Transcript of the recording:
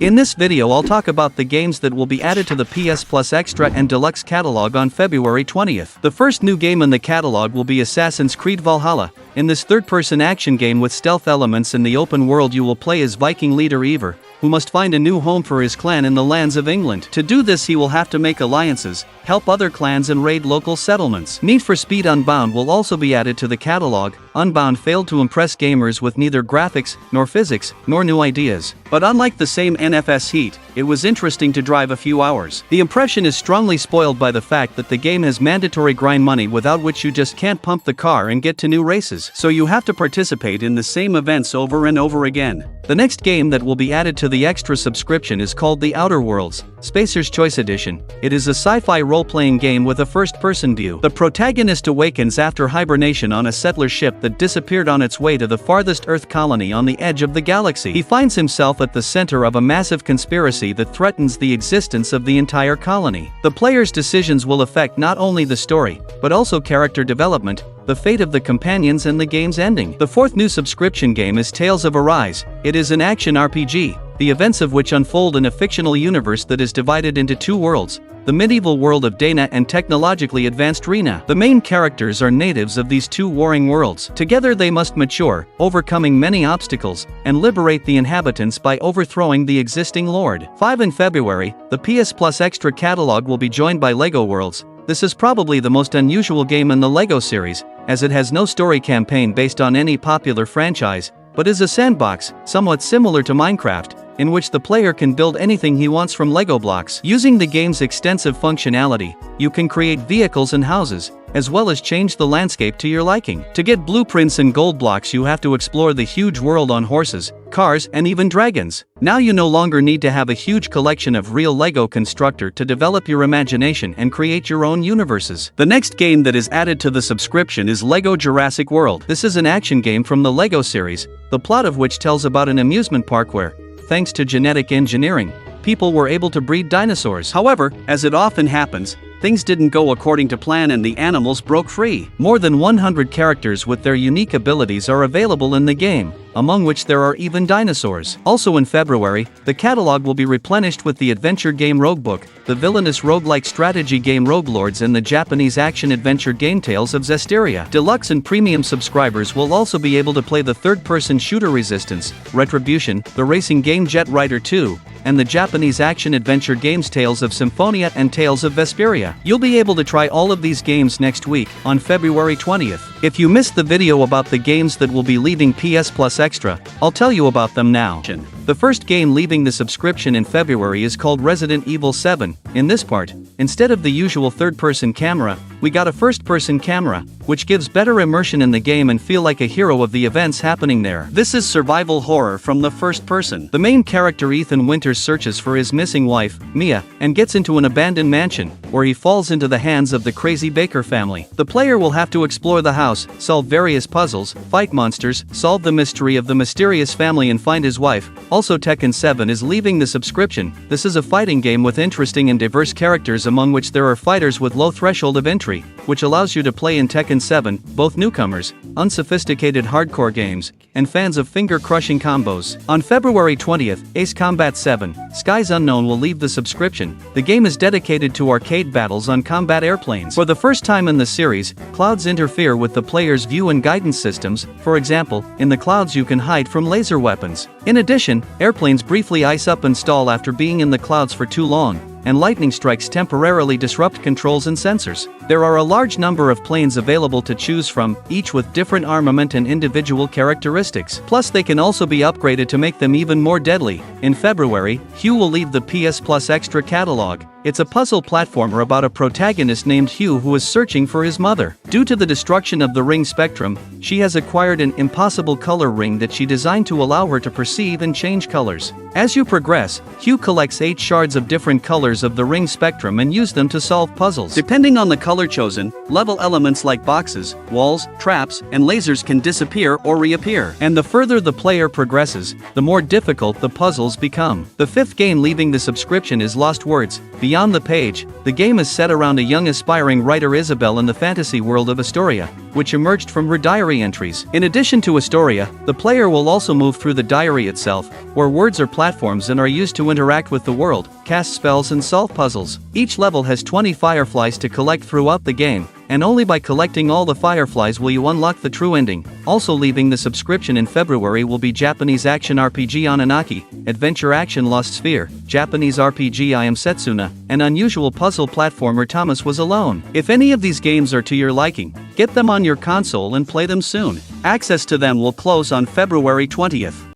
In this video I'll talk about the games that will be added to the PS Plus Extra and Deluxe catalog on February 20th. The first new game in the catalog will be Assassin's Creed Valhalla. In this third-person action game with stealth elements in the open world, you will play as Viking leader Ivar, who must find a new home for his clan in the lands of England. To do this he will have to make alliances, help other clans and raid local settlements. Need for Speed Unbound will also be added to the catalog. Unbound failed to impress gamers with neither graphics, nor physics, nor new ideas. But unlike the same NFS Heat, it was interesting to drive a few hours. The impression is strongly spoiled by the fact that the game has mandatory grind money without which you just can't pump the car and get to new races. So you have to participate in the same events over and over again. The next game that will be added to the extra subscription is called The Outer Worlds, Spacer's Choice Edition. It is a sci-fi role-playing game with a first-person view. The protagonist awakens after hibernation on a settler ship that disappeared on its way to the farthest Earth colony on the edge of the galaxy. He finds himself at the center of a massive conspiracy that threatens the existence of the entire colony. The player's decisions will affect not only the story, but also character development, the fate of the companions and the game's ending. The fourth new subscription game is Tales of Arise. It is an action RPG, the events of which unfold in a fictional universe that is divided into two worlds, the medieval world of Dana and technologically advanced Rena. The main characters are natives of these two warring worlds. Together they must mature, overcoming many obstacles, and liberate the inhabitants by overthrowing the existing lord. 5 in February, the PS Plus Extra catalog will be joined by LEGO Worlds. This is probably the most unusual game in the LEGO series, as it has no story campaign based on any popular franchise, but is a sandbox, somewhat similar to Minecraft, in which the player can build anything he wants from Lego blocks. Using the game's extensive functionality, you can create vehicles and houses, as well as change the landscape to your liking. To get blueprints and gold blocks you have to explore the huge world on horses, cars, and even dragons. Now you no longer need to have a huge collection of real Lego constructor to develop your imagination and create your own universes. The next game that is added to the subscription is LEGO Jurassic World. This is an action game from the LEGO series, the plot of which tells about an amusement park where, thanks to genetic engineering, people were able to breed dinosaurs. However, as it often happens, things didn't go according to plan and the animals broke free. More than 100 characters with their unique abilities are available in the game, among which there are even dinosaurs. Also in February, the catalog will be replenished with the adventure game Roguebook, the villainous roguelike strategy game Roguelords, and the Japanese action-adventure game Tales of Zestiria. Deluxe and premium subscribers will also be able to play the third-person shooter Resistance, Retribution, the racing game Jet Rider 2, and the Japanese action-adventure games Tales of Symphonia and Tales of Vesperia. You'll be able to try all of these games next week, on February 20th. If you missed the video about the games that will be leaving PS Plus Extra, I'll tell you about them now. The first game leaving the subscription in February is called Resident Evil 7. In this part, instead of the usual third-person camera, we got a first-person camera, which gives better immersion in the game and feel like a hero of the events happening there. This is survival horror from the first person. The main character Ethan Winters searches for his missing wife, Mia, and gets into an abandoned mansion, where he falls into the hands of the crazy Baker family. The player will have to explore the house, solve various puzzles, fight monsters, solve the mystery of the mysterious family and find his wife. Also Tekken 7 is leaving the subscription. This is a fighting game with interesting and diverse characters, among which there are fighters with low threshold of entry, which allows you to play in Tekken 7, both newcomers, unsophisticated hardcore games, and fans of finger-crushing combos. On February 20th, Ace Combat 7, Skies Unknown will leave the subscription. The game is dedicated to arcade battles on combat airplanes. For the first time in the series, clouds interfere with the player's view and guidance systems. For example, in the clouds you can hide from laser weapons. In addition, airplanes briefly ice up and stall after being in the clouds for too long, and lightning strikes temporarily disrupt controls and sensors. There are a large number of planes available to choose from, each with different armament and individual characteristics. Plus they can also be upgraded to make them even more deadly. In February, Hue will leave the PS Plus Extra catalog. It's a puzzle platformer about a protagonist named Hugh who is searching for his mother. Due to the destruction of the ring spectrum, she has acquired an impossible color ring that she designed to allow her to perceive and change colors. As you progress, Hugh collects 8 shards of different colors of the ring spectrum and use them to solve puzzles. Depending on the color chosen, level elements like boxes, walls, traps, and lasers can disappear or reappear. And the further the player progresses, the more difficult the puzzles become. The fifth game leaving the subscription is Lost Words, Beyond the Page, the game is set around a young aspiring writer Isabel in the fantasy world of Astoria, which emerged from her diary entries. In addition to Astoria, the player will also move through the diary itself, where words are platforms and are used to interact with the world, cast spells and solve puzzles. Each level has 20 fireflies to collect throughout the game, and only by collecting all the fireflies will you unlock the true ending. Also leaving the subscription in February will be Japanese action RPG Anunnaki, adventure action Lost Sphere, Japanese RPG I Am Setsuna, and unusual puzzle platformer Thomas Was Alone. If any of these games are to your liking, get them on your console and play them soon. Access to them will close on February 20th.